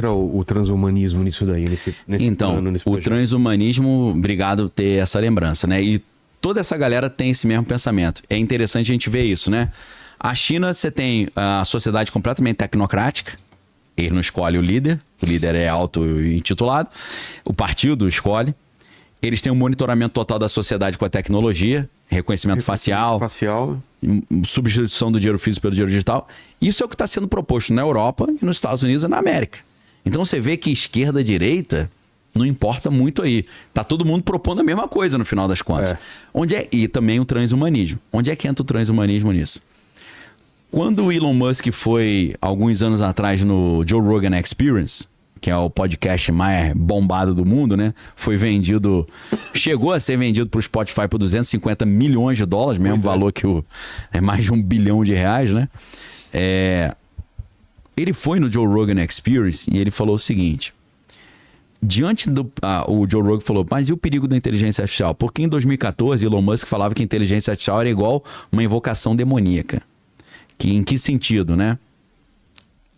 o transhumanismo nisso daí, nesse então, plano, nesse o projeto? Transhumanismo, obrigado por ter essa lembrança, né? E toda essa galera tem esse mesmo pensamento. É interessante a gente ver isso, né? A China, você tem a sociedade completamente tecnocrática, ele não escolhe o líder é auto-intitulado, o partido escolhe, eles têm um monitoramento total da sociedade com a tecnologia, reconhecimento facial, substituição do dinheiro físico pelo dinheiro digital. Isso é o que está sendo proposto na Europa e nos Estados Unidos e na América. Então você vê que esquerda e direita não importa muito aí. Tá todo mundo propondo a mesma coisa no final das contas. E também o transhumanismo. Onde é que entra o transhumanismo nisso? Quando o Elon Musk foi, alguns anos atrás, no Joe Rogan Experience, que é o podcast mais bombado do mundo, né? Foi vendido... Chegou a ser vendido para o Spotify por 250 milhões de dólares, mesmo valor que é mais de R$1 bilhão, né? Ele foi no Joe Rogan Experience e ele falou o seguinte... o Joe Rogan falou, mas e o perigo da inteligência artificial? Porque em 2014, Elon Musk falava que a inteligência artificial era igual uma invocação demoníaca. Em que sentido, né?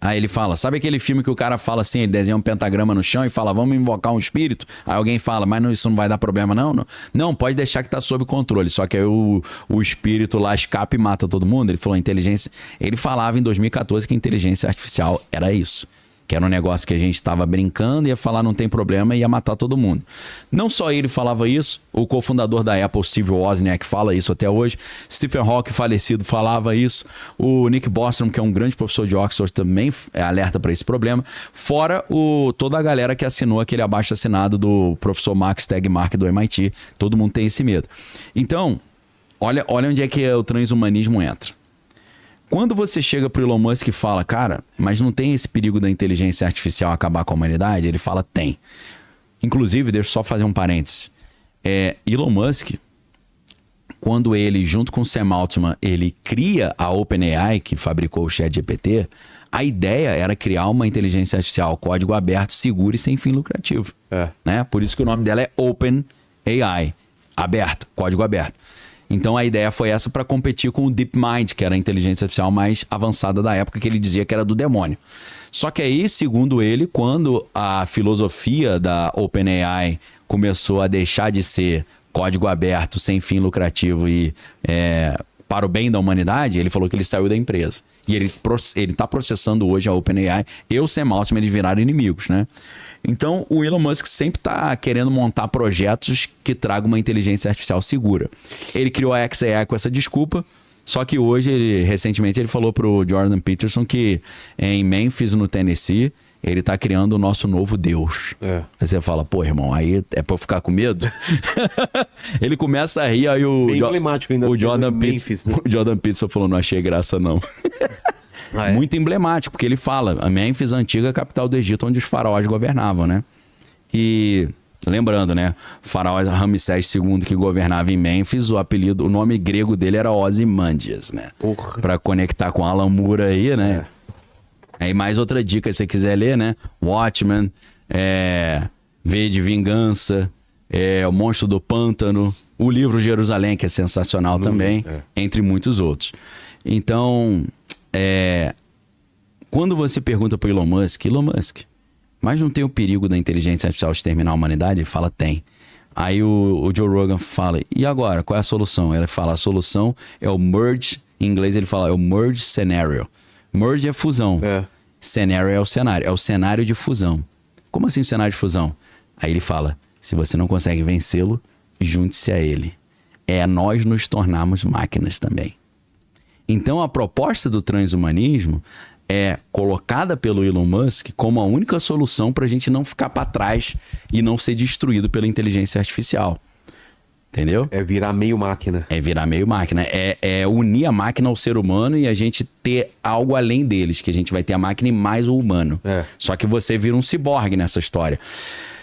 Aí ele fala, sabe aquele filme que o cara fala assim, ele desenha um pentagrama no chão e fala, vamos invocar um espírito? Aí alguém fala, mas isso não vai dar problema não? Não, pode deixar que tá sob controle. Só que aí o espírito lá escapa e mata todo mundo. Ele falou, inteligência... Ele falava em 2014 que a inteligência artificial era isso. Que era um negócio que a gente estava brincando, ia falar não tem problema e ia matar todo mundo. Não só ele falava isso, o cofundador da Apple, Steve Wozniak, fala isso até hoje. Stephen Hawking, falecido, falava isso. O Nick Bostrom, que é um grande professor de Oxford, também alerta para esse problema. Fora toda a galera que assinou aquele abaixo-assinado do professor Max Tegmark do MIT. Todo mundo tem esse medo. Então, olha onde é que o transhumanismo entra. Quando você chega pro Elon Musk e fala, cara, mas não tem esse perigo da inteligência artificial acabar com a humanidade? Ele fala, tem. Inclusive, deixa eu só fazer um parênteses. Elon Musk, quando ele, junto com o Sam Altman, ele cria a OpenAI, que fabricou o ChatGPT, a ideia era criar uma inteligência artificial, código aberto, seguro e sem fim lucrativo. Né? Por isso que o nome dela é OpenAI, aberto, código aberto. Então a ideia foi essa para competir com o DeepMind, que era a inteligência artificial mais avançada da época, que ele dizia que era do demônio. Só que aí, segundo ele, quando a filosofia da OpenAI começou a deixar de ser código aberto, sem fim lucrativo e para o bem da humanidade, ele falou que ele saiu da empresa. E ele está processando hoje a OpenAI e o Sam Altman, eles viraram inimigos, né? Então, o Elon Musk sempre está querendo montar projetos que tragam uma inteligência artificial segura. Ele criou a xAI com essa desculpa, só que hoje, recentemente, ele falou para o Jordan Peterson que em Memphis, no Tennessee, ele está criando o nosso novo Deus. Aí você fala, pô, irmão, aí é para eu ficar com medo? Ele começa a rir, aí o Jordan Peterson, né? O Jordan Peterson falou, não achei graça não. Muito emblemático, porque ele fala, a Memphis, a antiga capital do Egito, onde os faraós governavam, né? E lembrando, né? O faraó Ramsés II, que governava em Memphis, o nome grego dele era Ozymandias, né? Para conectar com Alan Moore aí, né? Aí mais outra dica, se você quiser ler, né? Watchmen, V de Vingança, O Monstro do Pântano, o livro Jerusalém, que é sensacional também, entre muitos outros. Então... quando você pergunta para Elon Musk, mas não tem o perigo da inteligência artificial exterminar a humanidade? Ele fala, tem. Aí o Joe Rogan fala, e agora, qual é a solução? Ele fala, a solução é o merge, em inglês ele fala, é o merge scenario. Merge é fusão. Scenario é o cenário de fusão. Como assim o cenário de fusão? Aí ele fala, se você não consegue vencê-lo, junte-se a ele. Nós nos tornarmos máquinas também. Então a proposta do transhumanismo é colocada pelo Elon Musk como a única solução para a gente não ficar para trás e não ser destruído pela inteligência artificial. Entendeu? É virar meio máquina. É virar meio máquina. É unir a máquina ao ser humano e a gente ter algo além deles, que a gente vai ter a máquina e mais o humano. Só que você vira um ciborgue nessa história.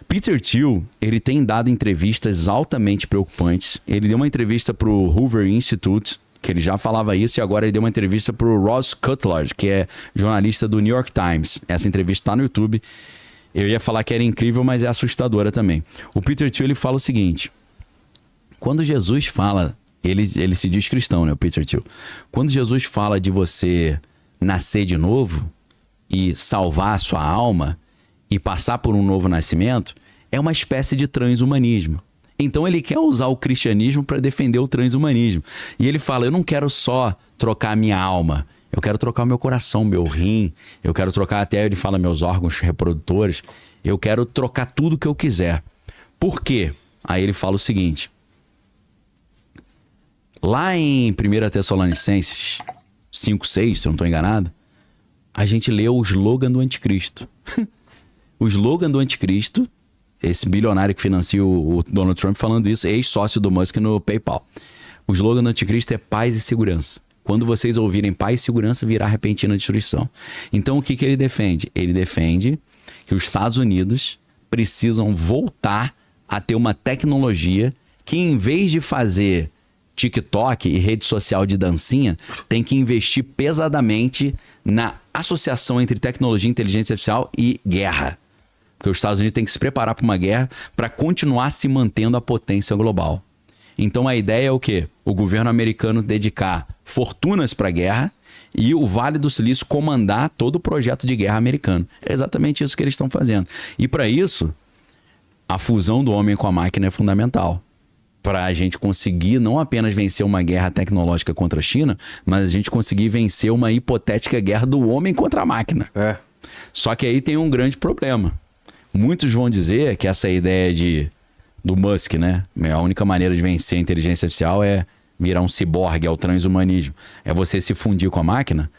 Peter Thiel, ele tem dado entrevistas altamente preocupantes. Ele deu uma entrevista para o Hoover Institute, que ele já falava isso, e agora ele deu uma entrevista para o Ross Cutler, que é jornalista do New York Times. Essa entrevista está no YouTube. Eu ia falar que era incrível, mas é assustadora também. O Peter Thiel, ele fala o seguinte, quando Jesus fala, ele se diz cristão, né, o Peter Thiel. Quando Jesus fala de você nascer de novo e salvar a sua alma, e passar por um novo nascimento, é uma espécie de transhumanismo. Então ele quer usar o cristianismo para defender o transhumanismo. E ele fala, eu não quero só trocar a minha alma, eu quero trocar o meu coração, meu rim, eu quero trocar até, ele fala, meus órgãos reprodutores, eu quero trocar tudo que eu quiser. Por quê? Aí ele fala o seguinte, lá em 1 Tessalonicenses 5:6, se eu não estou enganado, a gente lê o slogan do anticristo. O slogan do anticristo, esse bilionário que financia o Donald Trump falando isso, ex-sócio do Musk no PayPal. O slogan do anticristo é paz e segurança. Quando vocês ouvirem paz e segurança, virá repentina destruição. Então o que ele defende? Ele defende que os Estados Unidos precisam voltar a ter uma tecnologia que, em vez de fazer TikTok e rede social de dancinha, tem que investir pesadamente na associação entre tecnologia, inteligência artificial e guerra. Porque os Estados Unidos têm que se preparar para uma guerra para continuar se mantendo a potência global. Então a ideia é o quê? O governo americano dedicar fortunas para a guerra e o Vale do Silício comandar todo o projeto de guerra americano. É exatamente isso que eles estão fazendo. E para isso, a fusão do homem com a máquina é fundamental. Para a gente conseguir não apenas vencer uma guerra tecnológica contra a China, mas a gente conseguir vencer uma hipotética guerra do homem contra a máquina. Só que aí tem um grande problema. Muitos vão dizer que essa ideia do Musk, né? A única maneira de vencer a inteligência artificial é virar um ciborgue, é o transhumanismo. É você se fundir com a máquina.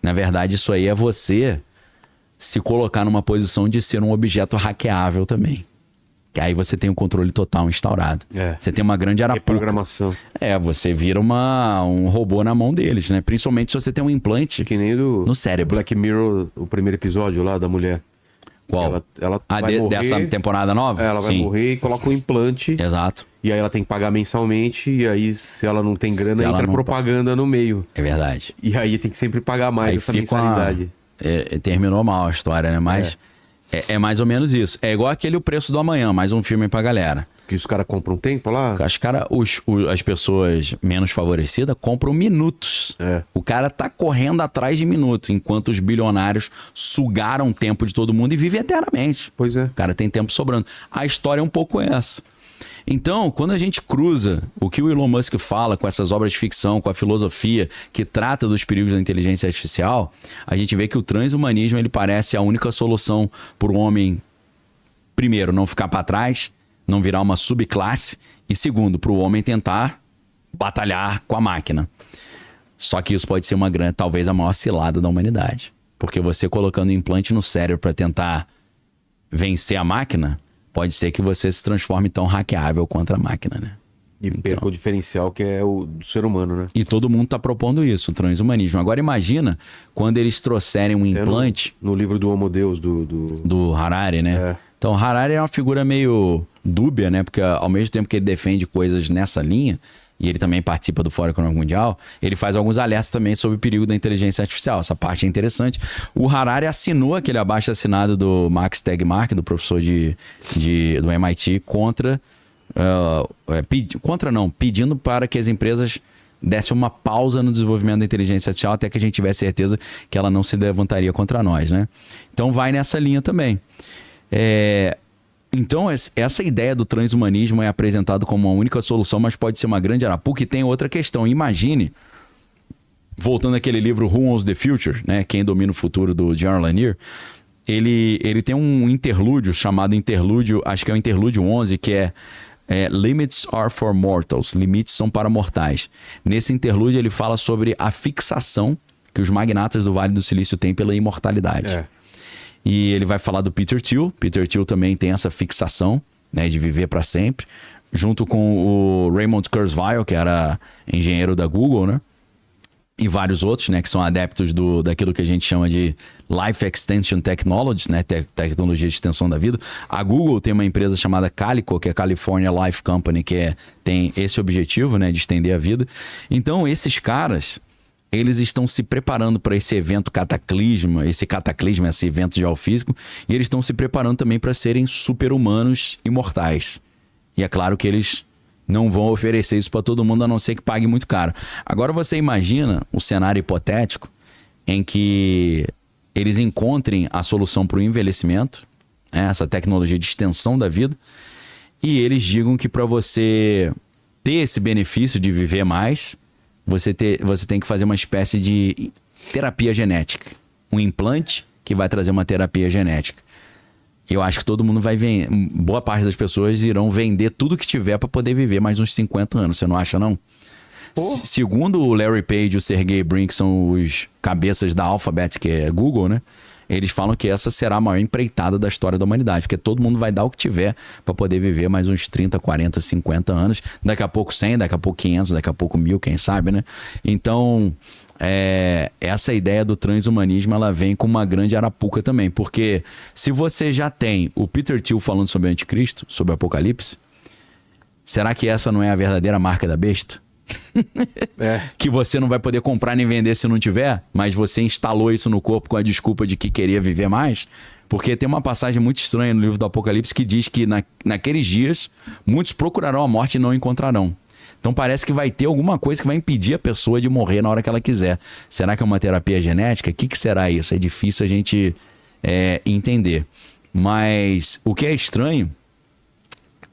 Na verdade, isso aí é você se colocar numa posição de ser um objeto hackeável também. Que aí você tem o controle total instaurado. Você tem uma grande arapuca. Reprogramação. Você vira um robô na mão deles, né? Principalmente se você tem um implante que nem no cérebro. Black Mirror, o primeiro episódio lá da mulher. Qual? Ela vai morrer, dessa temporada nova? Ela vai morrer e coloca um implante. Exato. E aí ela tem que pagar mensalmente. E aí, se ela não tem grana, entra propaganda no meio. É verdade. E aí tem que sempre pagar mais aí essa mensalidade. Terminou mal a história, né? Mas é mais ou menos isso. É igual aquele O Preço do Amanhã, mais um filme pra galera. Que os caras compram tempo lá? As pessoas menos favorecidas compram minutos. O cara tá correndo atrás de minutos, enquanto os bilionários sugaram o tempo de todo mundo e vivem eternamente. Pois é. O cara tem tempo sobrando. A história é um pouco essa. Então, quando a gente cruza o que o Elon Musk fala com essas obras de ficção, com a filosofia que trata dos perigos da inteligência artificial, a gente vê que o transhumanismo ele parece a única solução para o homem, primeiro, não ficar para trás, não virar uma subclasse, e segundo, para o homem tentar batalhar com a máquina. Só que isso pode ser talvez a maior cilada da humanidade. Porque você colocando implante no cérebro para tentar vencer a máquina, pode ser que você se transforme tão hackeável contra a máquina, né? E perca o diferencial que é o do ser humano, né? E todo mundo está propondo isso, o transhumanismo. Agora imagina quando eles trouxerem um implante... No livro do Homo Deus, do Harari, né? Então Harari é uma figura meio dúbia, né? Porque ao mesmo tempo que ele defende coisas nessa linha, e ele também participa do Fórum Econômico Mundial, ele faz alguns alertas também sobre o perigo da inteligência artificial. Essa parte é interessante. O Harari assinou aquele abaixo-assinado do Max Tegmark, do professor do MIT, pedindo para que as empresas dessem uma pausa no desenvolvimento da inteligência artificial até que a gente tivesse certeza que ela não se levantaria contra nós, né? Então vai nessa linha também. Então, essa ideia do transhumanismo é apresentada como uma única solução, mas pode ser uma grande arapuca. E tem outra questão. Imagine, voltando àquele livro Who Owns the Future, né? Quem Domina o Futuro, do Jaron Lanier, ele tem um interlúdio chamado interlúdio, acho que é o interlúdio 11, que é Limits are for mortals. Limites são para mortais. Nesse interlúdio ele fala sobre a fixação que os magnatas do Vale do Silício têm pela imortalidade. E ele vai falar do Peter Thiel. Peter Thiel também tem essa fixação, né, de viver para sempre, junto com o Raymond Kurzweil, que era engenheiro da Google, né? E vários outros, né, que são adeptos daquilo que a gente chama de Life Extension Technologies, né, tecnologia de extensão da vida. A Google tem uma empresa chamada Calico, que é a California Life Company, que tem esse objetivo, né, de estender a vida. Então, esses caras, eles estão se preparando para esse evento esse evento geofísico, e eles estão se preparando também para serem super-humanos imortais. E é claro que eles não vão oferecer isso para todo mundo, a não ser que pague muito caro. Agora você imagina um cenário hipotético em que eles encontrem a solução para o envelhecimento, né? Essa tecnologia de extensão da vida, e eles digam que para você ter esse benefício de viver mais, você tem que fazer uma espécie de terapia genética. Um implante que vai trazer uma terapia genética. Eu acho que todo mundo vai vender, boa parte das pessoas irão vender tudo que tiver para poder viver mais uns 50 anos. Você não acha, não? Segundo o Larry Page e o Sergey Brin, que são os cabeças da Alphabet, que é Google, né? Eles falam que essa será a maior empreitada da história da humanidade, porque todo mundo vai dar o que tiver para poder viver mais uns 30, 40, 50 anos. Daqui a pouco 100, daqui a pouco 500, daqui a pouco 1000, quem sabe, né? Então, essa ideia do transhumanismo, ela vem com uma grande arapuca também, porque se você já tem o Peter Thiel falando sobre o anticristo, sobre o apocalipse, será que essa não é a verdadeira marca da besta? Que você não vai poder comprar nem vender se não tiver, mas você instalou isso no corpo com a desculpa de que queria viver mais? Porque tem uma passagem muito estranha no livro do Apocalipse que diz que naqueles dias muitos procurarão a morte e não encontrarão. Então parece que vai ter alguma coisa que vai impedir a pessoa de morrer na hora que ela quiser. Será que é uma terapia genética? O que será isso? É difícil a gente entender. Mas o que é estranho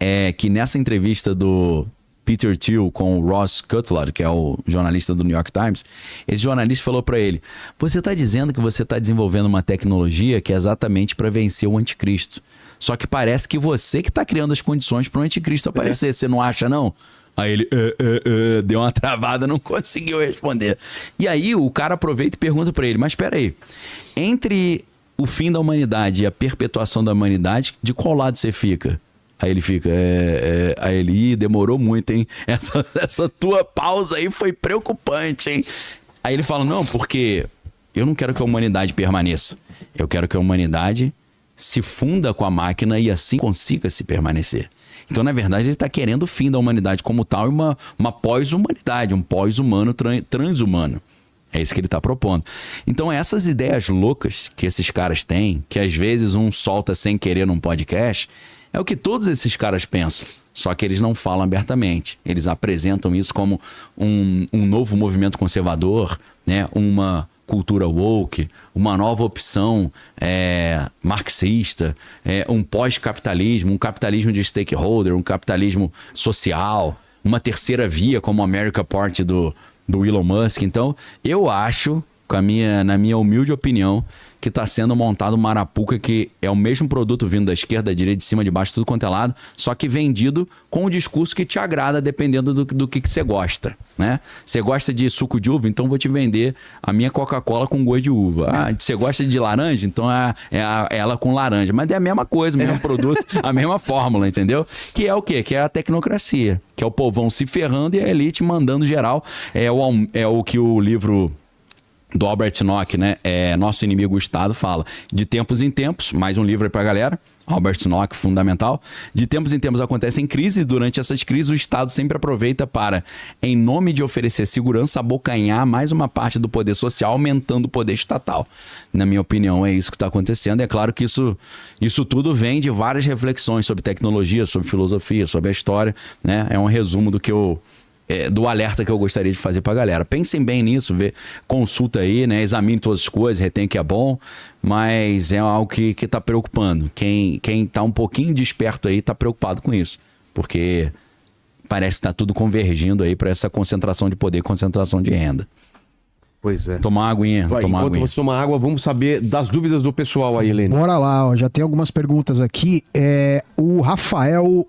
é que nessa entrevista do Peter Thiel com o Ross Cutler, que é o jornalista do New York Times, esse jornalista falou para ele: você está dizendo que você está desenvolvendo uma tecnologia que é exatamente para vencer o anticristo. Só que parece que você que está criando as condições para o anticristo aparecer. Você não acha, não? Aí ele deu uma travada, não conseguiu responder. E aí o cara aproveita e pergunta para ele: mas espera aí, entre o fim da humanidade e a perpetuação da humanidade, de qual lado você fica? Aí ele fica, aí ele, demorou muito, hein? Essa tua pausa aí foi preocupante, hein? Aí ele fala: não, porque eu não quero que a humanidade permaneça. Eu quero que a humanidade se funda com a máquina e assim consiga se permanecer. Então, na verdade, ele está querendo o fim da humanidade como tal e uma pós-humanidade, um pós-humano transhumano. É isso que ele está propondo. Então, essas ideias loucas que esses caras têm, que às vezes um solta sem querer num podcast, é o que todos esses caras pensam. Só que eles não falam abertamente. Eles apresentam isso como um novo movimento conservador, né? Uma cultura woke, uma nova opção marxista, um pós-capitalismo, um capitalismo de stakeholder, um capitalismo social, uma terceira via como a America Party do Elon Musk. Então, eu acho, na minha humilde opinião, que está sendo montado uma arapuca que é o mesmo produto vindo da esquerda, da direita, de cima, de baixo, tudo quanto é lado, só que vendido com o discurso que te agrada, dependendo do que você gosta, né? Você gosta de suco de uva? Então vou te vender a minha Coca-Cola com gosto de uva. Ah, você gosta de laranja? Então ela com laranja. Mas é a mesma coisa, o mesmo produto, a mesma fórmula, entendeu? Que é o quê? Que é a tecnocracia, que é o povão se ferrando e a elite mandando geral. É o que o livro do Albert Nock, né? Nosso Inimigo o Estado, fala de tempos em tempos, mais um livro aí pra galera, Albert Nock, fundamental. De tempos em tempos acontecem crises e durante essas crises o Estado sempre aproveita para, em nome de oferecer segurança, abocanhar mais uma parte do poder social, aumentando o poder estatal. Na minha opinião, é isso que está acontecendo. É claro que isso tudo vem de várias reflexões sobre tecnologia, sobre filosofia, sobre a história, né? É um resumo do alerta que eu gostaria de fazer pra galera. Pensem bem nisso, consulta aí, né? Examine todas as coisas, retém o que é bom, mas é algo que tá preocupando. Quem tá um pouquinho desperto aí tá preocupado com isso, porque parece que tá tudo convergindo aí para essa concentração de poder, concentração de renda. Pois é. Tomar uma aguinha. Enquanto você toma água, vamos saber das dúvidas do pessoal aí, Helene. Bora lá, ó, já tem algumas perguntas aqui. O Rafael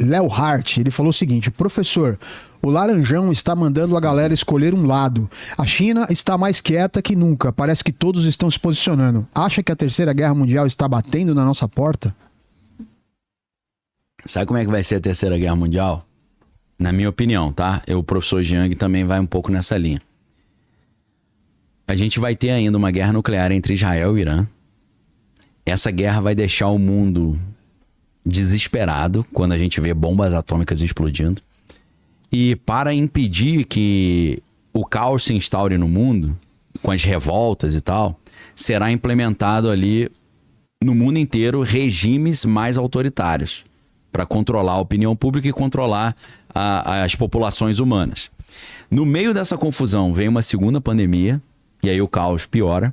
Léo Hart, ele falou o seguinte: professor, o Laranjão está mandando a galera escolher um lado. A China está mais quieta que nunca. Parece que todos estão se posicionando. Acha que a Terceira Guerra Mundial está batendo na nossa porta? Sabe como é que vai ser a Terceira Guerra Mundial? Na minha opinião, tá? O professor Jiang também vai um pouco nessa linha. A gente vai ter ainda uma guerra nuclear entre Israel e Irã. Essa guerra vai deixar o mundo desesperado quando a gente vê bombas atômicas explodindo. E para impedir que o caos se instaure no mundo, com as revoltas e tal, será implementado ali no mundo inteiro regimes mais autoritários para controlar a opinião pública e controlar as populações humanas. No meio dessa confusão vem uma segunda pandemia, e aí o caos piora.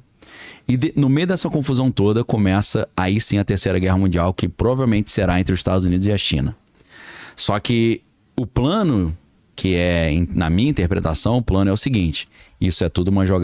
E no meio dessa confusão toda começa aí sim a Terceira Guerra Mundial, que provavelmente será entre os Estados Unidos e a China. Só que o plano, que é, na minha interpretação, o plano é o seguinte: isso é tudo uma jogada